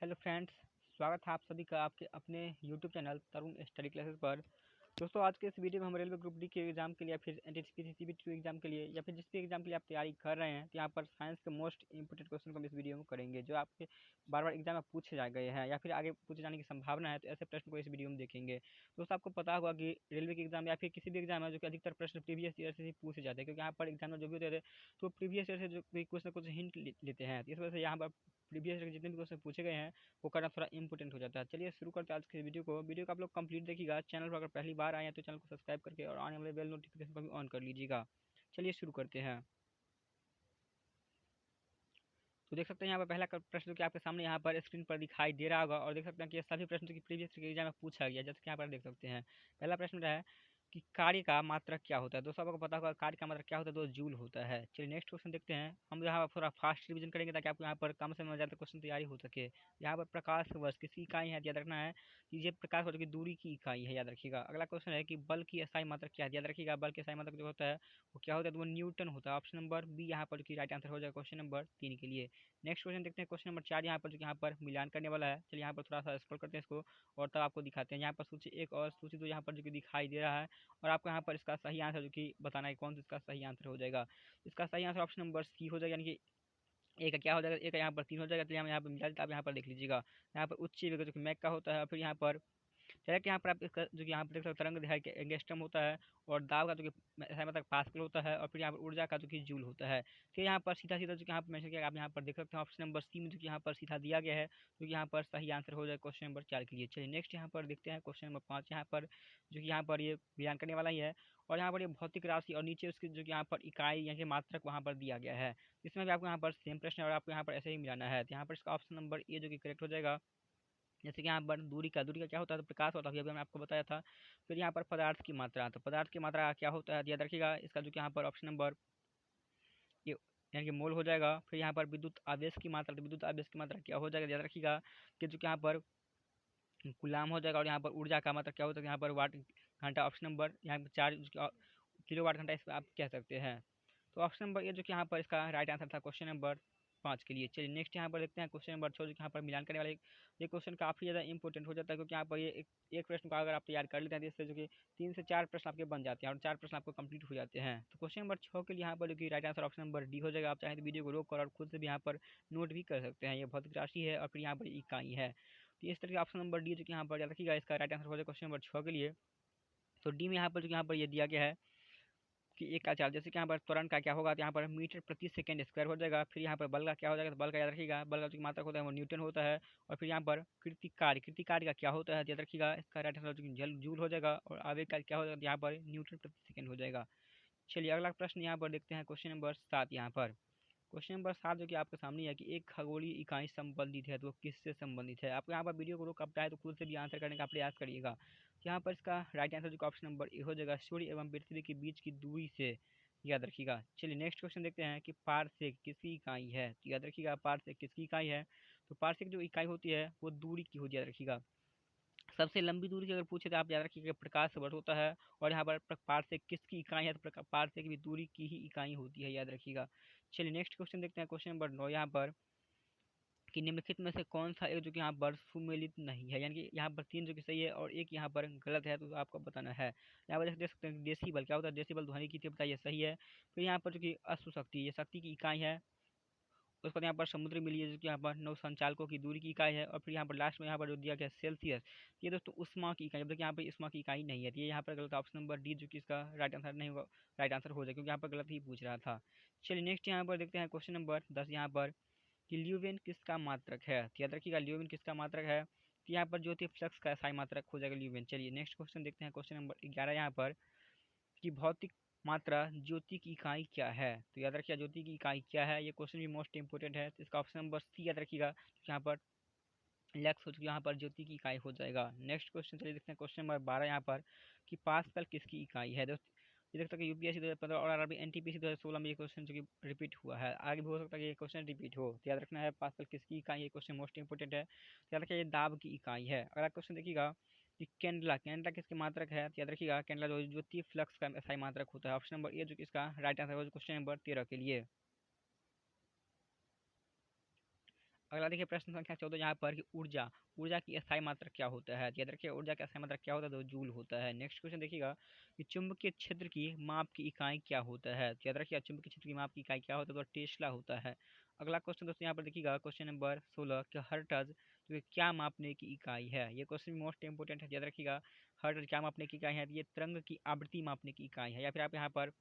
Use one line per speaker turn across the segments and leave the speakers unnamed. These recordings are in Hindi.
हेलो फ्रेंड्स, स्वागत है आप सभी का आपके अपने यूट्यूब चैनल तरुण स्टडी क्लासेस पर। दोस्तों, आज के इस वीडियो में हम रेलवे ग्रुप डी के एग्जाम के लिए या फिर एनटीपीसी सीबीटी एग्जाम के लिए या फिर जिस भी एग्जाम के लिए आप तैयारी कर रहे हैं, तो यहाँ पर साइंस के मोस्ट इंपोर्टेंट क्वेश्चन को हम इस वीडियो में करेंगे, जो आपके बार बार एग्जाम में पूछे जा गए हैं या फिर आगे पूछे जाने की संभावना है। तो ऐसे प्रश्न को इस वीडियो में देखेंगे। दोस्तों, आपको पता होगा कि रेलवे के एग्जाम या फिर किसी भी एग्जाम है जो कि अधिकतर प्रश्न प्रीवियस ईयर से ही पूछे जाते हैं, क्योंकि यहाँ पर एग्जाम में जो भी होते थे तो प्रीवियस ईयर से जो कुछ ना कुछ हिंट लेते हैं। तो इस वजह से यहाँ पर प्रीवियस ईयर के जितने भी क्वेश्चन पूछे गए हैं वो करना थोड़ा इंपॉर्टेंट हो जाता है। चलिए शुरू करते हैं आज के वीडियो को आप लोग कंप्लीट देखिएगा। चैनल पर अगर पहली बार आए हैं तो चैनल को सब्सक्राइब करके और आने वाले बेल नोटिफिकेशन को भी ऑन कर लीजिएगा। चलिए शुरू करते हैं। तो देख सकते हैं यहाँ पर पहला प्रश्न जो कि आपके सामने यहाँ पर स्क्रीन पर दिखाई दे रहा होगा, और देख सकते हैं कि ये सभी प्रश्न जो कि प्रीवियस एग्जाम में पूछा गया, जैसे कि यहाँ पर देख सकते हैं। पहला प्रश्न है कि कार्य का मात्रक क्या होता है। दोस्तों, आपको पता होगा कार्य का मात्रक क्या होता है, तो जूल होता है। चलिए नेक्स्ट क्वेश्चन देखते हैं। हम यहाँ पर थोड़ा फास्ट रिवीजन करेंगे ताकि आपको यहाँ पर कम समय में ज़्यादा क्वेश्चन तैयारी हो सके। यहाँ पर प्रकाश वर्ष किसकी इकाई है, याद रखना है कि ये प्रकाश वर्ष की दूरी की इकाई है, याद रखिएगा। अगला क्वेश्चन है कि बल की अस्थायी मात्रक क्या है, याद रखिएगा। बल की अस्थायी मात्रक जो होता है वो क्या होता है, तो वो न्यूटन होता है। ऑप्शन नंबर बी यहाँ पर जो कि राइट आंसर हो जाएगा क्वेश्चन नंबर 3 के लिए। नेक्स्ट क्वेश्चन देखते हैं। क्वेश्चन नंबर 4 यहाँ पर जो कि यहाँ पर मिलान करने वाला है। चलिए यहाँ पर थोड़ा सा स्क्रॉल करते हैं इसको और तब आपको दिखाते हैं। यहाँ पर सूची 1 और सूची 2 यहाँ पर जो कि दिखाई दे रहा है, और आपको यहाँ पर इसका सही आंसर जो कि बताना है कौन सा इसका सही आंसर हो जाएगा। इसका सही आंसर ऑप्शन नंबर सी हो जाएगा, यानी कि एक का क्या हो जाएगा, एक का यहाँ पर 3 हो जाएगा। तो हम यहाँ पर मिला देते हैं। आप यहाँ पर देख लीजिएगा, यहाँ पर उच्च वेग जो कि मैक का होता है, फिर यहाँ पर डायरेक्ट यहाँ पर आप इसका जो कि यहाँ पर देख सकते हो तरंग दैर्घ्य एंगस्ट्रम होता है, और दाब का जो कि मतलब पास्कल होता है, और फिर यहाँ पर ऊर्जा का जो कि जूल होता है। फिर यहाँ पर सीधा सीधा जो कि यहाँ पर मेंशन किया आप यहाँ पर देख सकते हैं ऑप्शन नंबर सी में जो कि यहाँ पर सीधा दिया गया है, जो कि यहाँ पर सही आंसर हो जाए क्वेश्चन नंबर 4 के लिए। चलिए नेक्स्ट यहाँ पर देखते हैं क्वेश्चन नंबर 5 यहाँ पर जो कि यहाँ पर ये बयान करने वाला ही है, और यहाँ पर ये भौतिक राशि और नीचे उसकी जो कि यहाँ पर इकाई यानी कि मात्रक वहाँ पर दिया गया है। इसमें भी आपको यहाँ पर सेम प्रश्न है और आपको यहाँ पर ऐसे ही मिलाना है। तो यहाँ पर इसका ऑप्शन नंबर ए जो कि करेक्ट हो जाएगा। जैसे कि यहाँ पर दूरी का क्या होता है, तो प्रकाश होता है, अभी मैंने आपको बताया था। फिर यहाँ पर पदार्थ की मात्रा, तो पदार्थ की मात्रा क्या होता है, याद रखिएगा। इसका जो कि यहाँ पर ऑप्शन नंबर ये यानी कि मोल हो जाएगा। फिर यहाँ पर विद्युत आवेश की मात्रा, तो विद्युत आवेश की मात्रा क्या हो जाएगा, याद रखिएगा कि जो कि यहाँ पर गुलाम हो जाएगा। और यहाँ पर ऊर्जा का मात्रा क्या होता है, यहाँ पर वाट घंटा। ऑप्शन नंबर यहाँ पर 4 किलो वाट घंटा इस पर आप कह सकते हैं। तो ऑप्शन नंबर ये जो कि यहाँ पर इसका राइट आंसर था क्वेश्चन नंबर 5 के लिए। चलिए नेक्स्ट यहाँ पर देखते हैं क्वेश्चन नंबर 6 जो कि यहाँ पर मिलान करने वाले। ये क्वेश्चन काफ़ी ज़्यादा इंपॉर्टेंट हो जाता है, क्योंकि यहाँ पर ये एक प्रश्न का अगर आप तैयार कर लेते हैं तो इससे जो कि 3 से 4 प्रश्न आपके बन जाते हैं और 4 प्रश्न आपको कंप्लीट हो जाते हैं। तो क्वेश्चन नंबर 6 के लिए यहाँ पर जो कि right answer option number D हो जाएगा। आप चाहें तो वीडियो को रोक कर और खुद से भी यहाँ पर नोट भी कर सकते हैं। ये भौतिक राशि है और फिर यहाँ पर इकाई है। तो इस तरह के ऑप्शन नंबर डी जो कि यहाँ पर याद रखिएगा, इसका राइट आंसर हो जाएगा क्वेश्चन नंबर 6 के लिए। तो डी में यहाँ पर जो यहाँ पर ये दिया गया है कि एक का चार्ज, जैसे कि यहाँ पर त्वरण का क्या होगा, तो यहाँ पर मीटर प्रति सेकंड स्क्वायर हो जाएगा। फिर यहाँ पर बल का क्या हो जाएगा, तो बल का याद रखिएगा, बल का जो मात्रक होता है वो न्यूटन होता है। और फिर यहाँ पर कृति कार्य का क्या होता है, याद रखिएगा। इसका राइट आंसर जल जूल हो जाएगा। और आवेग का क्या हो जाएगा, यहाँ पर न्यूटन प्रति सेकंड हो जाएगा। चलिए अगला प्रश्न यहाँ पर देखते हैं क्वेश्चन नंबर 7 यहाँ पर। क्वेश्चन नंबर 7 जो कि आपके सामने है कि एक खगोलीय इकाई संबंधित है, तो वो किससे संबंधित है। आपको यहाँ पर वीडियो को रोक आप चाहे तो खुद से भी आंसर करने का प्रयास करिएगा। तो यहाँ पर इसका राइट आंसर जो ऑप्शन नंबर ए हो जाएगा, सूर्य एवं पृथ्वी के बीच की दूरी से, याद रखिएगा। चलिए नेक्स्ट क्वेश्चन देखते हैं कि पारसेक किसकी इकाई है। तो याद रखिएगा पारसेक किसकी इकाई है, तो पारसेक जो इकाई होती है वो दूरी की होती है, याद रखिएगा। सबसे लंबी दूरी की अगर पूछे तो आप याद रखिएगा प्रकाश वर्ष होता है। और यहाँ पर पारसेक किसकी इकाई है, तो पारसेक भी दूरी की ही इकाई होती है, याद रखिएगा। चलिए नेक्स्ट क्वेश्चन देखते हैं क्वेश्चन नंबर 9 यहाँ पर कि निम्नलिखित में से कौन सा एक जो कि यहाँ पर सुमेलित नहीं है, यानी कि यहाँ पर 3 जो कि सही है और एक यहाँ पर गलत है, तो आपको बताना है। यहाँ पर देख सकते हैं डेसिबल क्या होता है, डेसिबल ध्वनि की तीव्रता, ये सही है। फिर यहाँ पर जो कि अश्व शक्ति, ये शक्ति की इकाई है। उसके बाद यहाँ पर समुद्री मिली जो कि यहाँ पर नौ संचालकों की दूरी की इकाई है। और फिर यहाँ पर लास्ट में यहाँ पर जो दिया गया सेल्सियस, ये दोस्तों उष्मा की इकाई, देखिए यहाँ पर उष्मा की इकाई नहीं है। तो ये यहाँ पर गलत, ऑप्शन नंबर डी जो कि इसका राइट आंसर नहीं होगा, राइट आंसर हो जाए, क्योंकि यहाँ पर गलत ही पूछ रहा था। चलिए नेक्स्ट यहाँ पर देखते हैं क्वेश्चन नंबर 10 यहाँ पर कि ल्यूवेन किसका मात्रक है। तो याद रखिएगा ल्यूवेन किसका मात्रक है, तो यहाँ पर ज्योति फ्लक्स का साई मात्रक हो जाएगा ल्यूवेन। चलिए नेक्स्ट क्वेश्चन देखते हैं क्वेश्चन नंबर 11 यहाँ पर कि भौतिक मात्रा ज्योति की इकाई क्या है। तो याद रखिएगा ज्योति की इकाई क्या है, ये क्वेश्चन भी मोस्ट इंपोर्टेंट है। तो इसका ऑप्शन नंबर सी याद रखिएगा, यहाँ पर लैक्स हो चुकी, यहाँ पर ज्योति की इकाई हो जाएगा। नेक्स्ट क्वेश्चन चलिए देखते हैं क्वेश्चन नंबर 12 यहाँ पर कि पास्कल किसकी इकाई है। दोस्त ये देख सकते हैं यूपीएससी 2015 और आरआरबी एनटीपीसी 2016 में ये क्वेश्चन जो कि रिपीट हुआ है, आगे भी हो सकता है कि ये क्वेश्चन रिपीट हो। तो याद रखना है पास्कल किसकी इकाई, ये क्वेश्चन मोस्ट इंपोर्टेंट है। तो याद रखिए ये दाब की इकाई है। अगला क्वेश्चन देखिएगा कि कैंडला किसके मात्रक है। तो याद रखिएगा कैंडला जो ज्योति फ्लक्स का सही मात्रक होता है। ऑप्शन नंबर ए जो कि इसका राइट आंसर होगा क्वेश्चन नंबर 13 के लिए। अगला देखिए प्रश्न संख्या 14 यहाँ पर कि ऊर्जा ऊर्जा की अस्थायी मात्रा क्या होता है। याद रखिए ऊर्जा की अस्थायी मात्रा क्या होता है, तो जूल होता है। नेक्स्ट क्वेश्चन देखिएगा कि चुंबकीय क्षेत्र की माप की इकाई क्या होता है। तो याद रखिए चुंबकीय क्षेत्र की माप की इकाई क्या होता है, तो टेस्ला होता है। अगला क्वेश्चन दोस्तों यहाँ पर देखिएगा क्वेश्चन नंबर 16 कि हर्ट्ज तो ये क्या मापने की इकाई है। ये क्वेश्चन मोस्ट इंपोर्टेंट है, याद रखिएगा। हर्ट्ज क्या मापने की इकाई है, तो ये तरंग की आवृत्ति मापने की इकाई है। या फिर आप यहाँ पर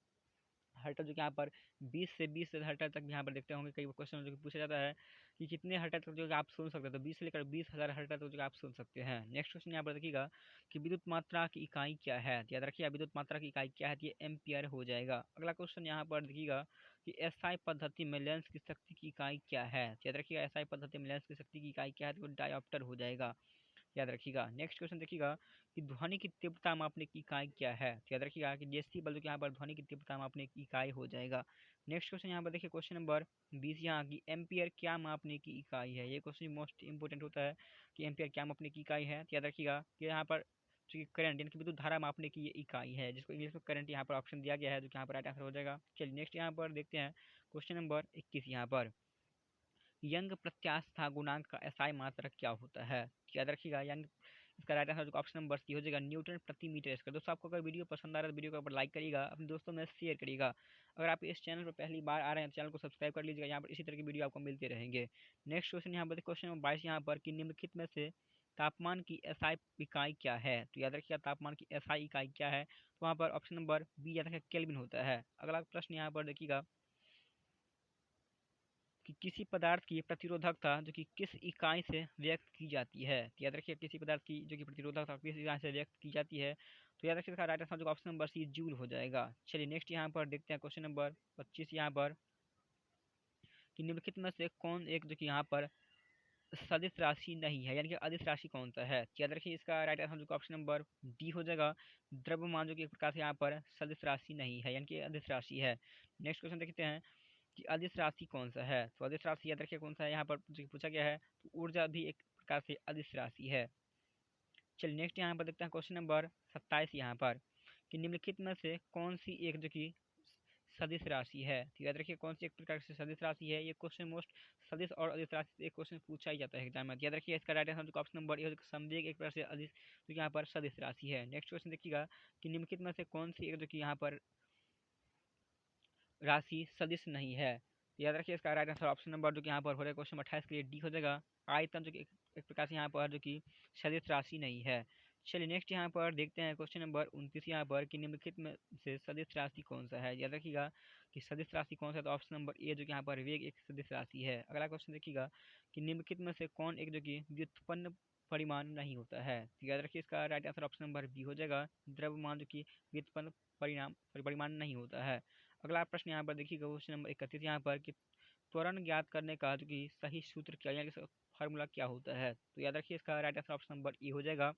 हर्टल जो कि यहाँ पर 20 हर्टल तक भी यहाँ पर देखते होंगे कई क्वेश्चन जो कि पूछा जाता है कि कितने हर्टल तक जो कि आप सुन सकते हैं, तो 20 से लेकर 20,000 हर्टल तक जो कि आप सुन सकते हैं। नेक्स्ट क्वेश्चन यहाँ पर देखिएगा कि विद्युत मात्रा की इकाई क्या है। तो याद रखिए विद्युत मात्रा की इकाई क्या है, तो ये एम्पियर हो जाएगा। अगला क्वेश्चन यहाँ पर देखिएगा कि एसआई पद्धति में लेंस की शक्ति की इकाई क्या है। तो याद रखिएगा एसआई पद्धति में लेंस की शक्ति की इकाई क्या है, तो डायोप्टर हो जाएगा। याद रखिएगा। नेक्स्ट क्वेश्चन देखिएगा कि ध्वनि की तीव्रता मापने की इकाई क्या है। तो याद रखिएगा कि डेसिबल जो कि यहाँ पर ध्वनि की तीव्रता मापने की इकाई हो जाएगा। नेक्स्ट क्वेश्चन यहाँ पर देखिए क्वेश्चन नंबर 20 यहाँ की एम्पियर क्या मापने की इकाई है। ये क्वेश्चन मोस्ट इंपोर्टेंट होता है कि एम्पियर क्या मापने की इकाई है। तो याद रखिएगा कि यहाँ पर जो कि करंट यानी कि विद्युत धारा मापने की ये इकाई है, जिसको इंग्लिश में करंट यहाँ पर ऑप्शन दिया गया है, जो कि यहाँ पर राइट आंसर हो जाएगा। चलिए नेक्स्ट यहाँ पर देखते हैं क्वेश्चन नंबर 21 यहाँ पर यंग प्रत्यास्था गुणांक का एसआई मात्रक क्या होता है। याद रखिएगा यंग इसका राइट आंसर जो ऑप्शन नंबर सी हो जाएगा न्यूटन प्रति मीटर स्क्वायर। दोस्तों आपको अगर वीडियो पसंद आ रहा है तो वीडियो को ऊपर लाइक करिएगा, अपने दोस्तों में शेयर करिएगा। अगर आप इस चैनल पर पहली बार आ रहे हैं तो चैनल को सब्सक्राइब कर लीजिएगा, यहाँ पर इसी तरह की वीडियो आपको मिलते रहेंगे। नेक्स्ट क्वेश्चन यहाँ पर क्वेश्चन नंबर 22 यहाँ पर कि निम्नलिखित में से तापमान की एसआई इकाई क्या है। तो याद रखिएगा तापमान की एसआई इकाई क्या है, तो वहाँ पर ऑप्शन नंबर बी याद रखिएगा केल्विन होता है। अगला प्रश्न यहाँ पर देखिएगा कि किसी पदार्थ की प्रतिरोधकता जो कि किस इकाई से व्यक्त की जाती है। तो याद रखिए किसी पदार्थ की जो कि प्रतिरोधकता किस इकाई से व्यक्त की जाती है, तो याद रखिए इसका राइट आंसर जो ऑप्शन नंबर सी जूल हो जाएगा। चलिए नेक्स्ट यहाँ पर देखते हैं क्वेश्चन नंबर 25 यहाँ पर कि निम्नलिखित में से कौन एक जो कि यहाँ पर सदिश राशि नहीं है, यानी कि अदिश राशि कौन सा है। तो याद रखिए इसका राइट आंसर जो ऑप्शन नंबर डी हो जाएगा द्रव्यमान, जो कि एक प्रकार से यहाँ पर सदिश राशि नहीं है, यानी कि अदिश राशि है। नेक्स्ट क्वेश्चन देखते हैं कि अदिश राशि कौन सा है। तो अदिश राशि याद रखिए कौन सा है, यहाँ पर जो पूछा गया है, तो ऊर्जा भी एक प्रकार से अदिश राशि है। चलिए नेक्स्ट यहाँ पर देखते हैं क्वेश्चन नंबर 27 यहाँ पर कि निम्नलिखित में से कौन सी एक जो कि सदिश राशि है। तो याद रखिए कौन सी एक प्रकार से सदिश राशि है। ये क्वेश्चन मोस्ट सदिश और अदिश राशि से एक क्वेश्चन पूछा ही जाता है एग्जाम में। याद रखिए इसका right answer option number A संवेग एक प्रकार से अदिश जो यहाँ पर सदिश राशि है। नेक्स्ट क्वेश्चन देखिएगा कि निम्नलिखित में से कौन सी एक जो कि यहाँ पर राशि सदिश नहीं है। तो याद रखिए इसका राइट आंसर ऑप्शन नंबर जो कि यहाँ पर हो रहा है क्वेश्चन 28 के लिए डी हो जाएगा आयतन, जो कि एक प्रकार से यहाँ पर जो कि सदिश राशि नहीं है। चलिए नेक्स्ट यहाँ पर देखते हैं क्वेश्चन नंबर 29 यहाँ पर कि निम्नलिखित में से सदिश राशि कौन सा है। याद रखिएगा कि सदिश राशि कौन सा है, तो ऑप्शन नंबर ए जो कि यहाँ पर वेग एक सदिश राशि है। अगला क्वेश्चन देखिएगा कि निम्नलिखित में से कौन एक जो कि व्युत्पन्न परिमाण नहीं होता है। तो याद रखिए इसका right answer option number B हो जाएगा द्रव्यमान, जो कि व्युत्पन्न परिमाण नहीं होता है। अगला प्रश्न यहाँ पर देखिएगा क्वेश्चन नंबर 31 यहाँ पर कि त्वरण ज्ञात करने का जो कि सही सूत्र क्या यानी कि फार्मूला क्या होता है। तो याद रखिए इसका right answer option number A हो जाएगा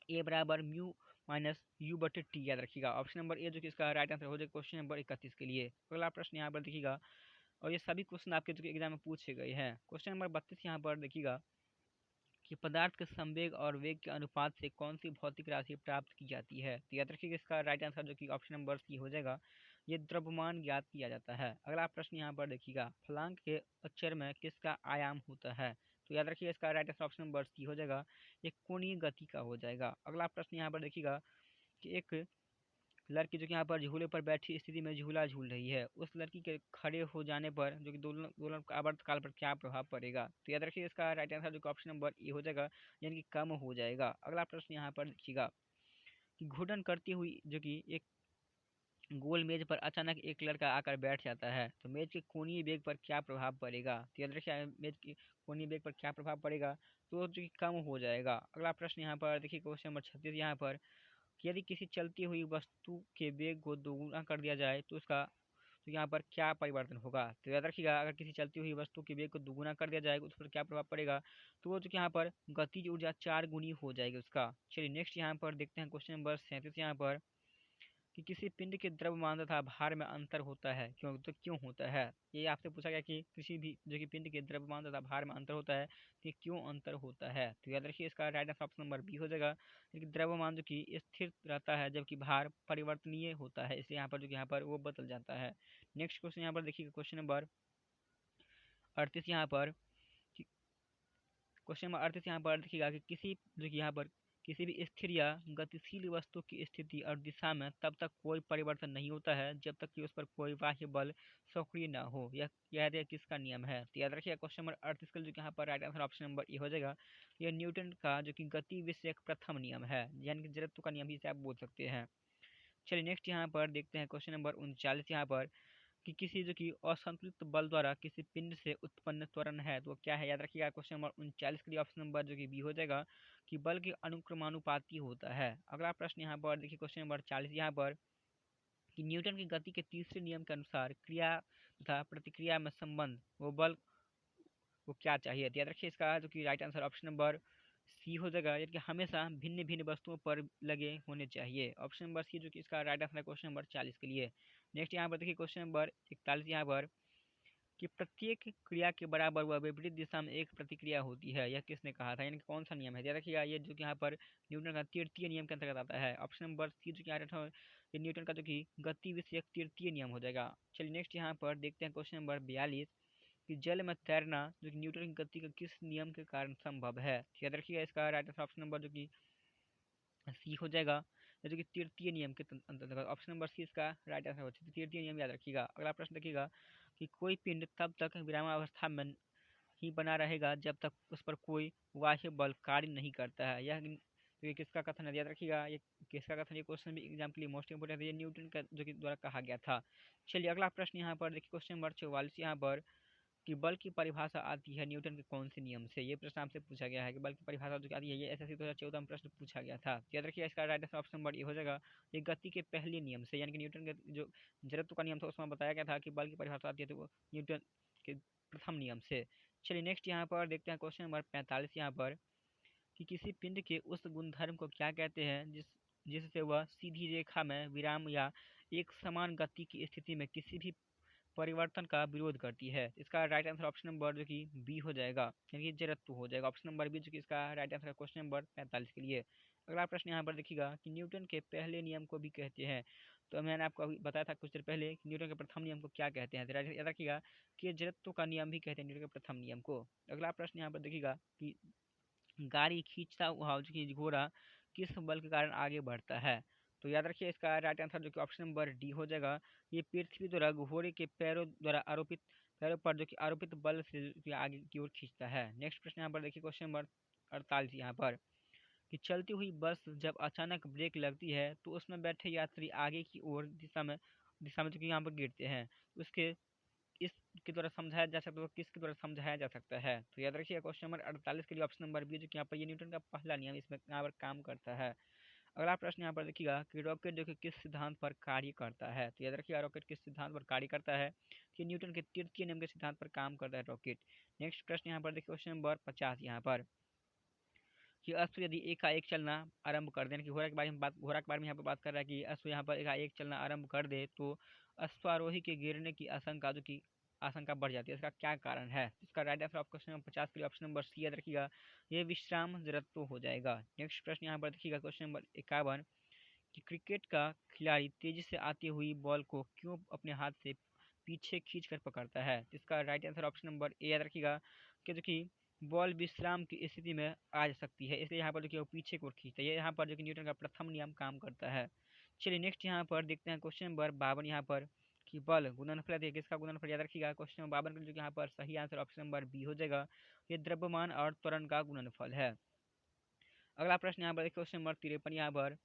ए बराबर म्यू माइनस यू बटे टी। याद रखिएगा ऑप्शन नंबर ए जो कि इसका राइट आंसर हो जाएगा क्वेश्चन नंबर 31 के लिए। अगला प्रश्न यहाँ पर देखिएगा और ये सभी क्वेश्चन आपके जो कि एग्जाम में पूछे गए हैं। क्वेश्चन नंबर 32 यहाँ पर देखिएगा कि पदार्थ के संवेग और वेग के अनुपात से कौन सी भौतिक राशि प्राप्त की जाती है। तो याद रखिएगा इसका राइट आंसर जो कि ऑप्शन नंबर सी हो जाएगा ये द्रव्यमान ज्ञात किया जाता है। अगला प्रश्न यहाँ पर देखिएगा फलांक के अक्षर में किसका आयाम होता है। तो याद रखिए इसका right answer option number C हो जाएगा ये कोणीय गति का हो जाएगा। अगला प्रश्न यहाँ पर देखिएगा कि एक लड़की जो कि यहाँ पर झूले पर बैठी स्थिति में झूला झूल रही है, उस लड़की के खड़े हो जाने पर जो कि दोलन दोलन आवर्तकाल पर क्या प्रभाव पड़ेगा। तो याद रखिए इसका राइट आंसर जो कि ऑप्शन नंबर ए हो जाएगा यानी कि कम हो जाएगा। अगला प्रश्न यहाँ पर देखिएगा कि घूर्णन करती हुई जो कि एक गोल मेज पर अचानक एक लड़का आकर बैठ जाता है, तो मेज के कोणीय वेग पर क्या प्रभाव पड़ेगा। तो याद रखिए मेज के कोणीय वेग पर क्या प्रभाव पड़ेगा, तो जो कि कम हो जाएगा। अगला प्रश्न यहाँ पर देखिए क्वेश्चन नंबर 36 यहाँ पर कि यदि किसी चलती हुई वस्तु के वेग को दोगुना कर दिया जाए तो उसका तो यहाँ पर क्या परिवर्तन होगा। तो याद रखिएगा अगर किसी चलती हुई वस्तु के वेग को दोगुना कर दिया जाएगा उस पर क्या प्रभाव पड़ेगा, तो वो जो कि यहाँ पर गतिज ऊर्जा 4 गुनी हो जाएगी उसका। चलिए नेक्स्ट यहाँ पर देखते हैं क्वेश्चन नंबर 37 यहाँ पर कि किसी पिंड के द्रव्यमान तथा भार में अंतर होता है क्यों, तो क्यों होता है। ये आपसे पूछा गया कि किसी भी जो कि पिंड के द्रव्यमान तथा भार में अंतर होता है कि क्यों अंतर होता है। तो याद रखिए इसका right answer option number B हो जाएगा लेकिन द्रव्यमान जो कि स्थिर रहता है जबकि भार परिवर्तनीय होता है, इसलिए यहाँ पर जो कि यहाँ पर वो बदल जाता है। नेक्स्ट क्वेश्चन यहाँ पर देखिए क्वेश्चन नंबर 38 यहाँ पर क्वेश्चन नंबर 38 यहाँ पर देखिएगा कि किसी जो कि यहाँ पर किसी भी स्थिर या गतिशील वस्तु की स्थिति और दिशा में तब तक कोई परिवर्तन नहीं होता है जब तक कि उस पर कोई बाह्य बल सक्रिय ना हो। यह किसका नियम है? तो याद रखिए क्वेश्चन नंबर 38 का जो कि यहाँ पर right answer option number A हो जाएगा। यह न्यूटन का जो कि गति विषयक प्रथम नियम है, यानी कि जड़त्व का नियम भी इसे आप बोल सकते हैं। चलिए नेक्स्ट यहाँ पर देखते हैं क्वेश्चन नंबर 39 यहाँ पर कि किसी जो कि असंतुलित बल द्वारा किसी पिंड से उत्पन्न त्वरण है तो वो क्या है? याद रखिएगा क्वेश्चन नंबर 39 के लिए ऑप्शन नंबर जो कि बी हो जाएगा कि बल के अनुक्रमानुपाती होता है। अगला प्रश्न यहाँ पर देखिए क्वेश्चन नंबर 40 यहाँ पर कि न्यूटन की गति के तीसरे नियम के अनुसार क्रिया तथा प्रतिक्रिया में संबंध वो बल को क्या चाहिए? तो याद रखिए इसका जो कि right answer option number C हो जाएगा, यानी कि हमेशा भिन्न भिन्न वस्तुओं पर लगे होने चाहिए। ऑप्शन नंबर सी जो कि इसका राइट आंसर है क्वेश्चन नंबर 40 के लिए। नेक्स्ट यहाँ पर देखिए क्वेश्चन नंबर 41 यहाँ पर कि प्रत्येक क्रिया के बराबर व विपरीत दिशा में एक प्रतिक्रिया होती है, यह किसने कहा था? यानी कि कौन सा नियम है? याद रखिएगा ये जो कि यहाँ पर न्यूटन का तृतीय नियम के अंतर्गत आता है। ऑप्शन नंबर सी जो कि ये न्यूटन का जो कि गति विषयक तृतीय नियम हो जाएगा। चलिए नेक्स्ट यहाँ पर देखते हैं क्वेश्चन नंबर 42 कि जल में तैरना जो कि न्यूटन की गति के किस नियम के कारण संभव है? याद रखिएगा इसका राइट आंसर ऑप्शन नंबर जो कि सी हो जाएगा, जो कि तृतीय नियम के अंतर्गत। ऑप्शन नंबर सी इसका राइट आंसर हो जाएगा, तृतीय नियम याद रखिएगा। अगला प्रश्न देखिएगा कि कोई पिंड तब तक विरामावस्था में ही बना रहेगा जब तक उस पर कोई बाह्य बल कार्य नहीं करता है। तो ये किसका कथन है? याद रखिएगा ये किसका कथन, ये क्वेश्चन भी एग्जाम के लिए मोस्ट इंपोर्टेंट है, ये न्यूटन का जो कि द्वारा कहा गया था। चलिए अगला प्रश्न यहाँ पर देखिए क्वेश्चन नंबर 44 यहाँ पर कि बल की परिभाषा आती है न्यूटन के कौन से नियम से? ये प्रश्न आपसे पूछा गया है कि बल की परिभाषा जो आती है, ये एसएससी 2014 में प्रश्न पूछा गया था। याद रखिए इसका right answer option number A हो जाएगा, ये गति के पहले नियम से, यानी कि न्यूटन के जो जड़त्व का नियम था उसमें बताया गया था कि बल की परिभाषा आती है तो वो न्यूटन के प्रथम नियम से। चलिए नेक्स्ट यहाँ पर देखते हैं क्वेश्चन नंबर 45 यहाँ पर कि किसी पिंड के उस गुणधर्म को क्या कहते हैं जिससे वह सीधी रेखा में विराम या एक समान गति की स्थिति में किसी भी परिवर्तन का विरोध करती है? इसका राइट आंसर ऑप्शन नंबर जो कि बी हो जाएगा, यानी कि जड़त्व हो जाएगा। ऑप्शन नंबर बी जो कि इसका राइट आंसर है क्वेश्चन नंबर 45 के लिए। अगला प्रश्न यहाँ पर देखिएगा कि न्यूटन के पहले नियम को भी कहते हैं, तो मैंने आपको अभी बताया था कुछ देर पहले कि न्यूटन के प्रथम नियम को क्या कहते हैं, तो याद रखिएगा कि जड़त्व का नियम भी कहते हैं न्यूटन के प्रथम नियम को। अगला प्रश्न यहाँ पर देखिएगा कि गाड़ी खींचता हुआ जो कि घोड़ा किस बल के कारण आगे बढ़ता है? तो याद रखिए इसका राइट आंसर जो कि ऑप्शन नंबर डी हो जाएगा, ये पृथ्वी द्वारा घोड़े के पैरों पर जो कि आरोपित बल से जो कि आगे की ओर खींचता है। नेक्स्ट प्रश्न यहाँ पर देखिए क्वेश्चन नंबर 48 यहाँ पर कि चलती हुई बस जब अचानक ब्रेक लगती है तो उसमें बैठे यात्री आगे की ओर दिशा में जो कि यहाँ पर गिरते हैं, उसके इसके द्वारा समझाया जा सकता है, तो किसके द्वारा समझाया जा सकता है? तो याद रखिए क्वेश्चन नंबर 48 के लिए ऑप्शन नंबर बी जो कि यहाँ पर ये न्यूटन का पहला नियम इसमें यहाँ पर काम करता है। अगला प्रश्न यहाँ पर देखिएगा कि रॉकेट जो कि किस सिद्धांत पर कार्य करता है? तो याद रखिएगा रॉकेट किस सिद्धांत पर कार्य करता है कि न्यूटन के तृतीय नियम के सिद्धांत पर काम करता है रॉकेट। नेक्स्ट प्रश्न यहाँ पर देखिए क्वेश्चन नंबर 50 यहाँ पर कि अश्व यदि एकाएक चलना आरंभ कर दे, यानी कि घोड़ा के बारे में यहाँ पर बात कर रहा है कि अश्व यहाँ पर एकाएक चलना आरंभ कर दे तो अश्वारोही के गिरने की आशंका बढ़ जाती है, इसका क्या कारण है? इसका right answer of question number 50 के लिए ऑप्शन नंबर सी याद रखिएगा, ये विश्राम जड़त्व हो जाएगा। नेक्स्ट प्रश्न यहाँ पर देखिएगा क्वेश्चन नंबर 51 कि क्रिकेट का खिलाड़ी तेजी से आती हुई बॉल को क्यों अपने हाथ से पीछे खींच कर पकड़ता है? इसका right answer option number A याद रखिएगा कि जो कि बॉल विश्राम की स्थिति में आ जा सकती है, इसलिए यहाँ पर जो कि वो पीछे को खींचता है, ये यहाँ पर जो कि न्यूटन का प्रथम नियम काम करता है। चलिए नेक्स्ट यहाँ पर देखते हैं क्वेश्चन नंबर 52 यहाँ पर कि बल गुणनफल है किसका गुणनफल? याद रखिएगा क्वेश्चन नंबर 52 का जो कि यहाँ पर सही आंसर ऑप्शन नंबर बी हो जाएगा, ये द्रव्यमान और त्वरण का गुणनफल है। अगला प्रश्न यहाँ पर देखिए क्वेश्चन नंबर 53 यहाँ पर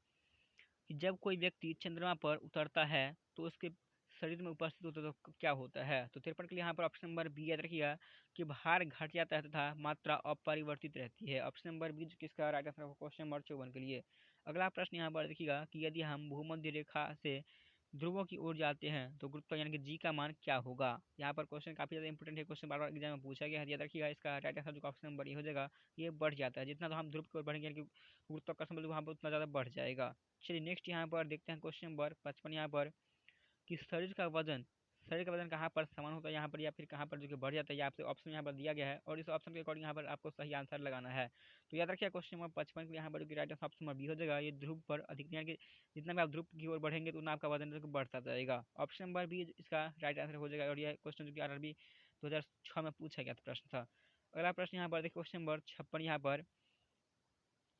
कि जब कोई व्यक्ति चंद्रमा पर उतरता है तो उसके शरीर में उपस्थित होता है तो क्या होता है? तो 53 के लिए यहाँ पर ऑप्शन नंबर बी याद रखिएगा कि भार घट जाता है तथा मात्रा अपरिवर्तित रहती है। ऑप्शन नंबर बी किसका राइट आंसर क्वेश्चन नंबर 54 के लिए। अगला प्रश्न यहाँ पर देखिएगा कि यदि हम भूमध्य रेखा से ध्रुवों की ओर जाते हैं तो गुरुत्व यानी कि जी का मान क्या होगा? यहाँ पर क्वेश्चन काफी ज्यादा इंपॉर्टेंट है, क्वेश्चन बार बार एग्जाम में पूछा गया है, याद रखिएगा इसका राइट आंसर जो ऑप्शन नंबर ए हो जाएगा, ये बढ़ जाता है, जितना तो हम ध्रुव की ओर बढ़ेंगे यानी कि गुरुत्वाकर्षण बल वहाँ पर उतना ज्यादा बढ़ जाएगा। चलिए नेक्स्ट यहाँ पर देखते हैं क्वेश्चन नंबर 55 यहाँ पर कि शरीर का वजन कहाँ पर समान होता है यहाँ पर या फिर कहाँ पर जो कि बढ़ जाता है, ये आपसे ऑप्शन यहाँ पर दिया गया है और इस ऑप्शन के अकॉर्डिंग यहाँ पर आपको सही आंसर लगाना है। तो याद रखिए क्वेश्चन नंबर 55 के यहाँ पर जो कि right answer option number B हो जाएगा, ये ध्रुव पर अधिक, यानी कि जितना भी आप ध्रुव की ओर बढ़ेंगे तो उतना आपका वजन जो कि बढ़ता जाएगा। ऑप्शन नंबर बी इसका राइट आंसर हो जाएगा और यह क्वेश्चन जो कि आरआरबी 2006 में पूछा गया था प्रश्न था। अगला प्रश्न यहाँ पर देखिए क्वेश्चन नंबर 56 यहाँ पर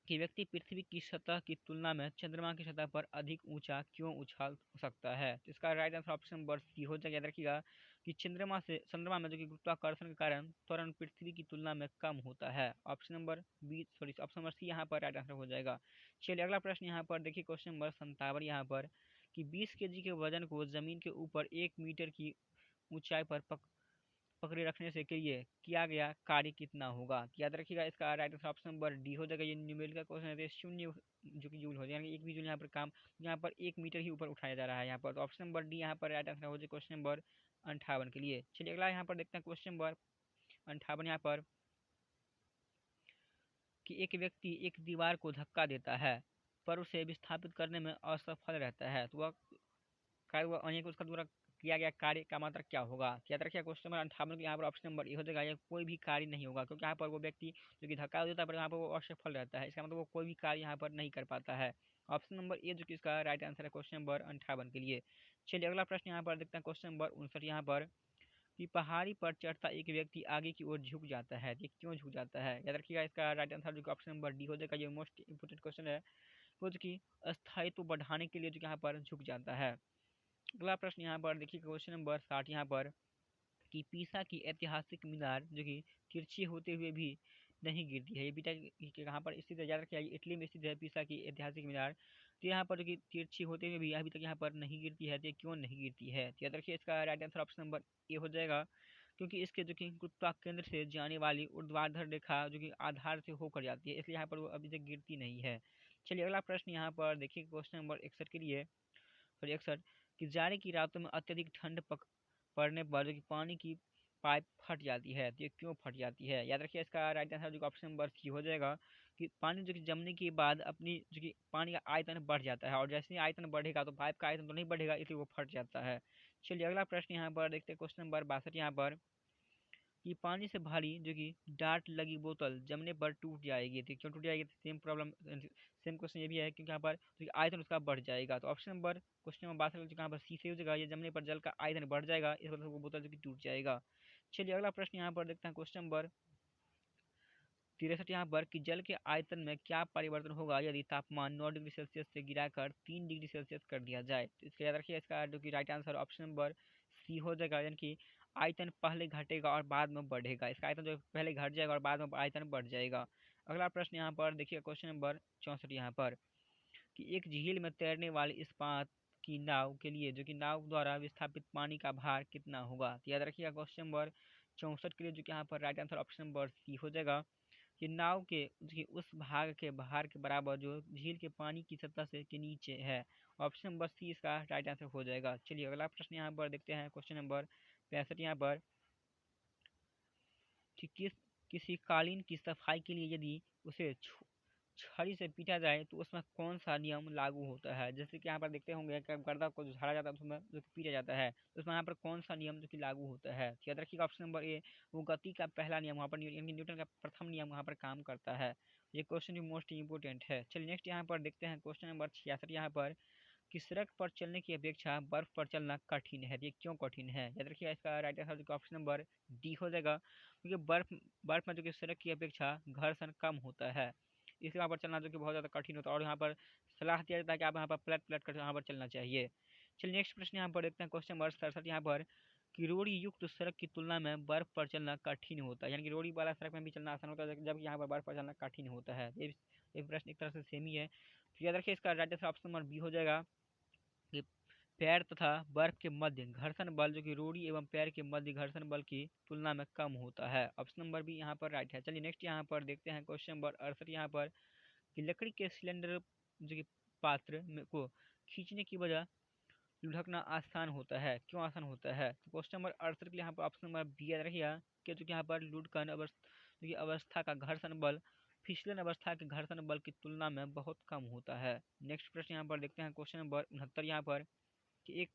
कि व्यक्ति पृथ्वी की सतह की तुलना में चंद्रमा की सतह पर अधिक ऊंचा क्यों उछाल सकता है। तो इसका right answer option number C हो जाएगा। याद रखिएगा कि चंद्रमा में जो कि गुरुत्वाकर्षण के कारण त्वरण पृथ्वी की तुलना में कम होता है। ऑप्शन नंबर सी यहाँ पर राइट आंसर हो जाएगा। चलिए अगला प्रश्न यहाँ पर देखिए क्वेश्चन नंबर 57 यहाँ पर कि 20 केजी के वजन को जमीन के ऊपर 1 मीटर की ऊंचाई पर पकड़े रखने से के लिए किया गया कार्य कितना होगा। तो याद रखिएगा इसका right answer option number D हो जाएगा। ये न्यूमेरिकल क्वेश्चन है तो शून्य जो कि जूल हो जाएगा, एक भी जूल यहाँ पर काम, यहाँ पर 1 मीटर ही ऊपर उठाया जा रहा है यहाँ पर। तो ऑप्शन नंबर डी यहाँ पर राइट आंसर हो जाएगा क्वेश्चन नंबर 58 के लिए। चलिए अगला यहाँ पर देखते हैं क्वेश्चन नंबर 58 यहाँ पर कि एक व्यक्ति एक दीवार को धक्का देता है पर उसे विस्थापित करने में असफल रहता है, तो वह कार्य हुआ अनेक उसका द्वारा किया गया कार्य का मात्रा क्या होगा। याद रखिए क्वेश्चन नंबर 58 यहाँ पर ऑप्शन नंबर ए हो जाएगा। यह कोई भी कार्य नहीं होगा क्योंकि यहाँ पर वो व्यक्ति जो कि धक्का देता है पर यहाँ पर वो असफल रहता है, इसका मतलब वो कोई भी कार्य यहाँ पर नहीं कर पाता है। ऑप्शन नंबर ए जो कि इसका राइट आंसर है क्वेश्चन नंबर 58 के लिए। चलिए अगला प्रश्न यहाँ पर देखते हैं क्वेश्चन नंबर 59 यहाँ पर कि पहाड़ी पर चढ़ता एक व्यक्ति आगे की ओर झुक जाता है, ये क्यों झुक जाता है। याद रखिएगा इसका राइट आंसर जो कि ऑप्शन नंबर डी हो जाएगा। ये मोस्ट इंपोर्टेंट क्वेश्चन है, वो जो कि स्थायित्व बढ़ाने के लिए जो कि यहाँ पर झुक जाता है। अगला प्रश्न यहाँ पर देखिए क्वेश्चन नंबर 60 यहाँ पर कि पीसा की ऐतिहासिक मीनार जो कि तिरछी होते हुए भी नहीं गिरती है, ये बीटा कहाँ पर स्थित है। याद रखिए इटली में स्थित है पीसा की ऐतिहासिक मीनार। तो यहाँ पर जो कि तिरछी होते हुए भी अभी तक यहाँ पर नहीं गिरती है, तो ये क्यों नहीं गिरती है। तो याद रखिए इसका right answer option number A हो जाएगा, क्योंकि इसके जो कि गुरुत्वाकेंद्र से जाने वाली ऊर्ध्वाधर रेखा जो कि आधार से होकर जाती है, इसलिए यहाँ पर वो अभी तक गिरती नहीं है। चलिए अगला प्रश्न यहाँ पर देखिए क्वेश्चन नंबर 61 के लिए, सॉरी 61 कि जाड़े की रातों में अत्यधिक ठंड पड़ने पर जो कि पानी की पाइप फट जाती है, तो ये क्यों फट जाती है। याद रखिए इसका राइट आंसर जो ऑप्शन नंबर सी हो जाएगा कि पानी जो कि जमने के बाद अपनी जो कि पानी का आयतन बढ़ जाता है और जैसे ही आयतन बढ़ेगा तो पाइप का आयतन तो नहीं बढ़ेगा, इसलिए वो फट जाता है। चलिए अगला प्रश्न यहाँ पर देखते हैं क्वेश्चन नंबर 62 यहाँ पर कि पानी से भरी जो कि डार्ट लगी बोतल जमने पर टूट जाएगी, तो क्यों टूट जाएगी। सेम प्रॉब्लम सेम क्वेश्चन ये भी है क्योंकि यहाँ पर जो कि आयतन उसका बढ़ जाएगा। तो ऑप्शन नंबर क्वेश्चन नंबर 62 जो यहाँ पर सी से हो जाएगा, ये जमने पर जल का आयतन बढ़ जाएगा, इस वजह से वो बोतल जो कि टूट जाएगा। चलिए अगला प्रश्न यहाँ पर देखते हैं क्वेश्चन नंबर 63 यहाँ पर कि जल के आयतन में क्या परिवर्तन होगा यदि तापमान 9 डिग्री सेल्सियस से गिराकर 3 डिग्री सेल्सियस कर दिया जाए। तो इसका याद रखिए इसका जो कि right answer option number C हो जाएगा, यानी कि आयतन पहले घटेगा और बाद में बढ़ेगा। इसका आयतन जो पहले घट जाएगा और बाद में आयतन बढ़ जाएगा। अगला प्रश्न यहाँ पर देखिए क्वेश्चन नंबर 64 यहाँ पर कि एक झील में तैरने वाली इस्पात की नाव के लिए जो कि नाव द्वारा विस्थापित पानी का भार कितना होगा। तो याद रखिएगा क्वेश्चन नंबर 64 के लिए जो कि यहाँ पर right answer option number C हो जाएगा कि नाव के उसके उस भाग के भार के बराबर जो झील के पानी की सतह से के नीचे है। ऑप्शन नंबर सी इसका राइट आंसर हो जाएगा। चलिए अगला प्रश्न यहाँ पर देखते हैं क्वेश्चन नंबर 65 यहाँ पर कि किसी कालीन की सफाई के लिए यदि उसे छड़ी से पीटा जाए तो उसमें कौन सा नियम लागू होता है। जैसे कि यहाँ पर देखते होंगे कि गर्दन को जो झाड़ा जाता है उसमें जो कि पीटा जाता है, तो उसमें यहाँ पर कौन सा नियम जो कि लागू होता है। तो याद रखिएगा ऑप्शन नंबर ए वो गति का पहला नियम वहाँ पर यानी न्यूटन का प्रथम नियम वहाँ पर काम करता है। ये क्वेश्चन भी मोस्ट इंपोर्टेंट है। चलिए नेक्स्ट यहाँ पर देखते हैं क्वेश्चन नंबर 66 यहाँ पर कि सड़क पर चलने की अपेक्षा बर्फ पर चलना कठिन है, ये क्यों कठिन है। याद रखिए इसका राइट आंसर जो ऑप्शन नंबर डी हो जाएगा, क्योंकि बर्फ में जो कि सड़क की अपेक्षा घर्षण कम होता है, इसलिए वहाँ पर चलना जो कि बहुत ज़्यादा कठिन होता है और यहाँ पर सलाह दिया जाता है कि आप यहाँ पर पलट पलट कर यहाँ पर चलना चाहिए। चलिए नेक्स्ट प्रश्न यहाँ पर देखते हैं क्वेश्चन नंबर 67 यहाँ पर कि रोड़ी युक्त सड़क की तुलना में बर्फ पर चलना कठिन होता है, यानी कि रोड़ी वाला सड़क में भी चलना आसान होता है जबकि यहाँ पर बर्फ पर चलना कठिन होता है। ये प्रश्न एक तरह से सेम ही है। तो याद रखिए इसका right answer option number B हो जाएगा कि पैर तथा बर्फ के मध्य घर्षण बल जो कि रोड़ी एवं पैर के मध्य घर्षण बल की तुलना में कम होता है। ऑप्शन नंबर बी यहाँ पर राइट है। चलिए नेक्स्ट यहाँ पर देखते हैं क्वेश्चन नंबर 68 यहाँ पर कि लकड़ी के सिलेंडर जो कि पात्र को खींचने की वजह लुढ़कना आसान होता है, क्यों आसान होता है। तो क्वेश्चन नंबर 68 के लिए यहाँ पर ऑप्शन नंबर बी याद रखिएगा कि जो कि यहाँ पर लुढ़कन अवस्था का घर्षण बल फिसलन अवस्था के घर्षण बल की तुलना में बहुत कम होता है। नेक्स्ट प्रश्न यहाँ पर देखते हैं क्वेश्चन नंबर 69 यहाँ पर कि एक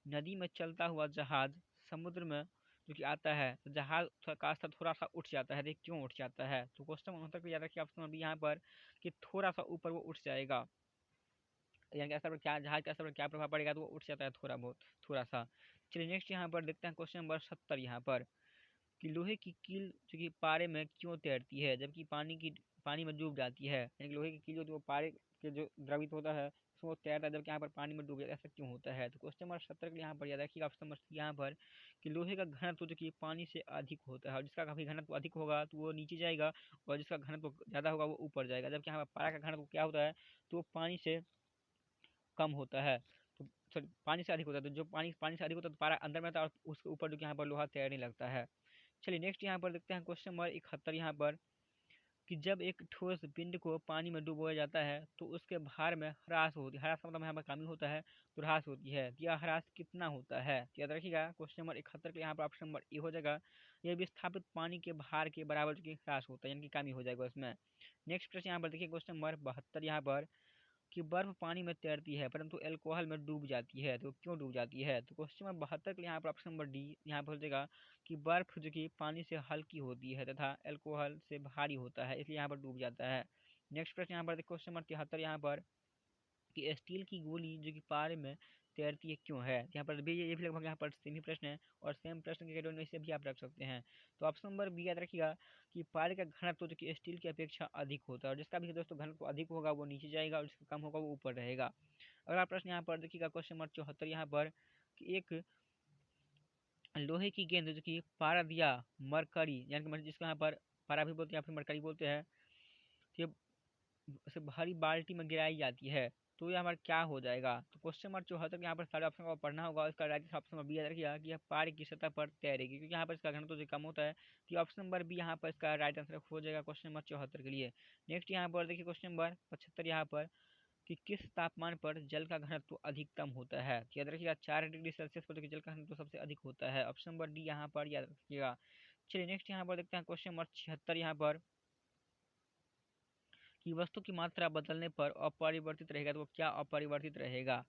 नदी में चलता हुआ जहाज समुद्र में जो कि आता है तो जहाज का स्तर थोड़ा सा उठ जाता है, देख क्यों उठ जाता है। तो क्वेश्चन 69 को याद रखिए ऑप्शन नंबर बी यहाँ पर कि थोड़ा सा ऊपर वो उठ जाएगा, यानी ऐसा पर क्या जहाज के स्तर पर क्या प्रभाव पड़ेगा, तो वो उठ जाता है थोड़ा बहुत, थोड़ा सा। चलिए नेक्स्ट यहाँ पर देखते हैं क्वेश्चन नंबर 70 यहाँ पर कि लोहे की कील जो कि पारे में क्यों तैरती है जबकि पानी में डूब जाती है, यानी कि लोहे की कील जो वो पारे के जो द्रवित होता है उसमें वो तैरता है जबकि यहाँ पर पानी में डूब जाता है, ऐसा क्यों होता है? तो क्वेश्चन नंबर 17 के लिए यहाँ पर याद रखिएगा ऑप्शन नंबर यहाँ पर कि लोहे का घनत्व जो कि पानी से अधिक होता है, और जिसका काफी घनत्व अधिक होगा तो वो नीचे जाएगा, और जिसका घनत्व ज्यादा होगा वो ऊपर जाएगा, जबकि यहाँ पर पारा का घनत्व क्या होता है तो वो पानी से कम होता है। तो सॉरी, पानी से अधिक होता है, तो जो पानी से अधिक होता है तो पारा अंदर में आता है और उसके ऊपर जो कि यहाँ पर लोहा तैरने लगता है। चलिए नेक्स्ट यहाँ पर देखते हैं क्वेश्चन नंबर 71 यहाँ पर कि जब एक ठोस पिंड को पानी में डुबोया जाता है तो उसके भार में ह्रास होती है, ह्रास का मतलब यहाँ पर कमी होता है, तो ह्रास होती है, तो यह ह्रास कितना होता है? तो याद रखिएगा क्वेश्चन नंबर 71 के यहाँ पर ऑप्शन नंबर ए हो जाएगा, यह विस्थापित पानी के भार के बराबर जो कि ह्रास होता है, यानी कि कमी हो जाएगा इसमें। नेक्स्ट प्रश्न यहाँ पर देखिए क्वेश्चन नंबर 72 यहाँ पर कि बर्फ पानी में तैरती है परंतु अल्कोहल में डूब जाती है, तो क्यों डूब जाती है? तो क्वेश्चन नंबर 72 के लिए यहाँ पर ऑप्शन नंबर डी यहाँ पर हो जाएगा कि बर्फ जो कि पानी से हल्की होती है तथा अल्कोहल से भारी होता है, इसलिए यहाँ पर डूब जाता है। नेक्स्ट प्रश्न यहाँ पर क्वेश्चन नंबर 73 यहाँ पर कि स्टील की गोली जो कि पारे में तैरती है क्यों है? यहाँ पर भी ये भी लगभग यहाँ पर सेम ही प्रश्न है, और सेम प्रश्न के कैटेगरी में इसे भी आप रख सकते हैं। तो ऑप्शन नंबर बी याद रखिएगा कि पारे का घनत्व जो कि स्टील की अपेक्षा अधिक होता है, और जिसका भी दोस्तों घनत्व अधिक होगा वो नीचे जाएगा और जिसका कम होगा वो ऊपर रहेगा। अगला प्रश्न यहाँ पर देखिएगा क्वेश्चन नंबर 74 यहाँ पर कि एक लोहे की गेंद जो कि पारा दिया मरकरी, यानी कि जिसको यहाँ पर पारा भी बोलते हैं या फिर मरकरी बोलते हैं, तो ये उसे भारी बाल्टी में गिराई जाती है, तो ये हमारा क्या हो जाएगा? तो क्वेश्चन नंबर 74 यहाँ पर सारे ऑप्शन को पढ़ना होगा, इसका राइट ऑप्शन नंबर बी याद रखिएगा कि यह पार की सतह पर तैरेगी, क्योंकि यहाँ पर इसका घनत्व जो कम होता है, तो ऑप्शन नंबर बी यहाँ पर इसका राइट आंसर हो जाएगा क्वेश्चन नंबर 74 के लिए। नेक्स्ट यहाँ पर देखिए क्वेश्चन नंबर 75 यहाँ पर कि किस तापमान पर जल का घनत्व अधिकतम होता है? तो याद रखिएगा 4 डिग्री सेल्सियस पर जल का घनत्व सबसे अधिक होता है, ऑप्शन नंबर डी यहाँ पर याद रखिएगा। चलिए नेक्स्ट यहाँ पर देखते हैं क्वेश्चन नंबर 76 यहाँ पर कि वस्तु की मात्रा बदलने पर अपरिवर्तित रहेगा, तो वो क्या अपरिवर्तित रहेगा?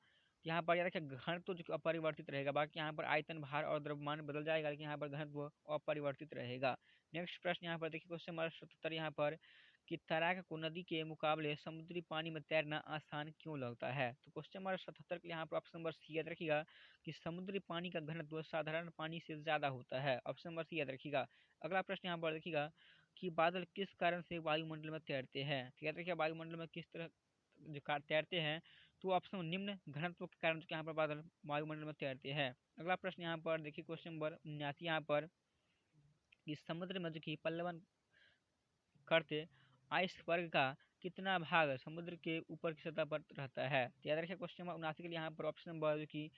यहाँ पर याद रखिए घनत्व जो अपरिवर्तित रहेगा, बाकी यहाँ पर आयतन भार और द्रव्यमान बदल जाएगा, लेकिन यहाँ पर घनत्व अपरिवर्तित रहेगा। नेक्स्ट प्रश्न यहाँ पर देखिए क्वेश्चन नंबर 77 यहाँ पर कि तैराक को नदी के मुकाबले समुद्री पानी में तैरना आसान क्यों लगता है? तो क्वेश्चन नंबर 77 के यहाँ पर ऑप्शन नंबर सी याद रखिएगा कि समुद्री पानी का घनत्व साधारण पानी से ज्यादा होता है, ऑप्शन नंबर सी याद रखिएगा। अगला प्रश्न यहाँ पर देखिएगा कि बादल किस कारण से वायुमंडल में तैरते हैं? तो याद रखिए वायुमंडल में किस तरह जो तैरते हैं, तो ऑप्शन निम्न घनत्व के कारण जो कि यहाँ पर बादल वायुमंडल में तैरते हैं। अगला प्रश्न यहाँ पर देखिए क्वेश्चन नंबर 79 यहाँ पर कि समुद्र में जो कि पल्लवन करते आइसबर्ग का कितना भाग समुद्र के ऊपर की सतह पर रहता है? तो याद रखिए क्वेश्चन नंबर 79 के लिए यहाँ पर ऑप्शन नंबर जो कि